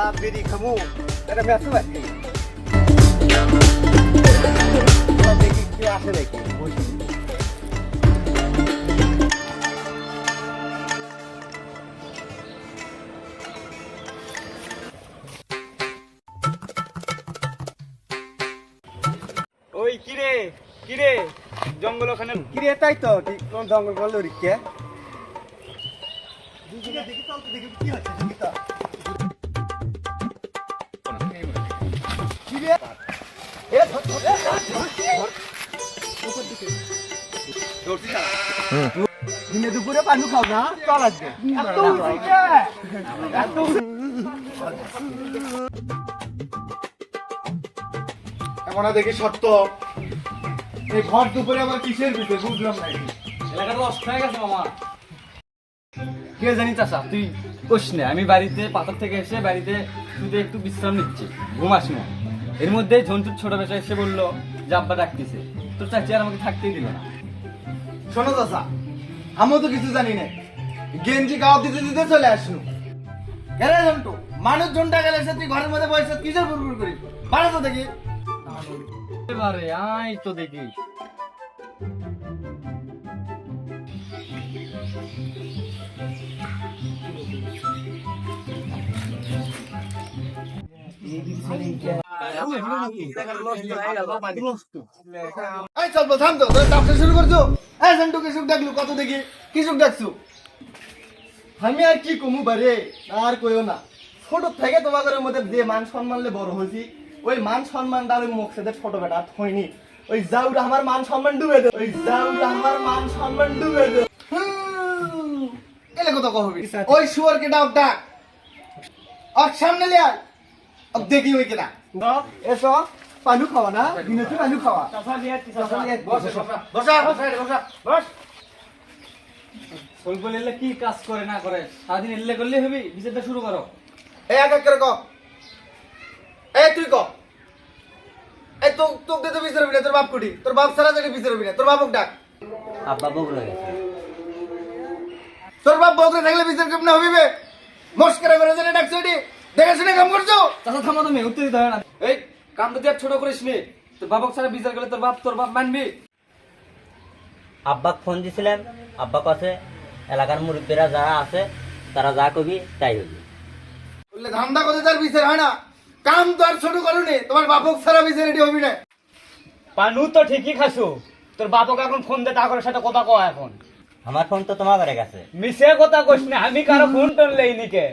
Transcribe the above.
শালা বেরি খামু এটা মেসু আছে দেখি কি আসে নাকি ওই কিরে জঙ্গল ওখানে কিরে তাই তো ঠিক কোন জঙ্গল করলো রিকে দেখি চল তো দেখি কি হচ্ছে দেখি তো কিরে এ ধর উপর দিকে দৌড়ছি না দিনে দুপুরে পানি খাও না চল আজকে এখন দেখি সত্য এই ঘর দুপুরে আবার কিসের ভিতরে বুঝলাম না এলাকাটা নষ্ট হয়ে গেছে মামা কে জানি চাষা তুই কোস না আমি বাড়িতে পাথর থেকে এসে বাড়িতে শুধু একটু বিশ্রাম নিচ্ছি ঘুমাস না এর মধ্যে ঝন্টুর ছোট বেটা এসে বললো যে আব্বা ডাকতেছে তোর চাচি আর আমাকে থাকতেই দিল না শোনো চাষা আমিও তো কিছু জানি না গেঞ্জি গাওয়া দিতে দিতে চলে আসনু কেন জন্টু মানুষ জনটা গেলে সে তুই ঘরের মধ্যে বসে কিসের বুড়বুড় করি বাড়া তো দেখি এবারে আয় তো দেখি এই চল বল থাম তো তোর ব্যবসা শুরু করছো এই জন্টু কি সুখ ডাকলু কত দেখি কি সুখ ডাকছু আমি আর কি কমু বারে আর কইও না ছোট থেকে তোমাদের মধ্যে যে মান সম্মানলে বড় হইছি ওই মান সম্মানটা আমি মুখ সাথে ছোট বেটা হয়নি ওই জাউরা আমার মান সম্মান ডুবে দে ওই জাউরা আমার মান সম্মান ডুবে দে এলে কত কহবি ওই শুয়ার কে ডাক ডাক আর সামনে লে আয় अब देखी हुई किना ऐसा पानी खावा ना दिने से पानी खावा बस স্বল্প এলে কি কাজ করে না করে সারাদিন এলে করলে হবি বিচারটা শুরু করো ए आगे कर को ए তুই কো এ তো তো দে তো বিচার বিনা তোর বাপ কুটি তোর বাপ সারা জায়গা বিচার বিনা তোর বাপক ডাক আব্বা বগুড়া গেছে তোর বাপ বকরে থাকলে বিচার কেমন হবি বে মস্করা করে জেনে ডাকছ এটি দেখে শুনে কাম করছো চাচা থামো তুমি উত্তর দিতে হবে না এই কামটা দিয়ে ছোট করিস নি তোর বাবক ছাড়া বিচার করলে তোর বাপ মানবি আব্বাক ফোন দিছিলাম আব্বা কাছে এলাকার মুরব্বীরা যারা আছে তারা যা কবি তাই হবি বললে ধান্দা করে তার বিচার হয় না কাম তো আর ছোট করুনি তোমার বাপক সারা বিচার এটি হবি না পানু তো ঠিকই খাসু তোর বাপকে এখন ফোন দে তা করে সাথে কথা কয় এখন আমার ফোন তো তোমার ঘরে গেছে মিশে কথা কইস না আমি কারো ফোন টোন লেইনি কে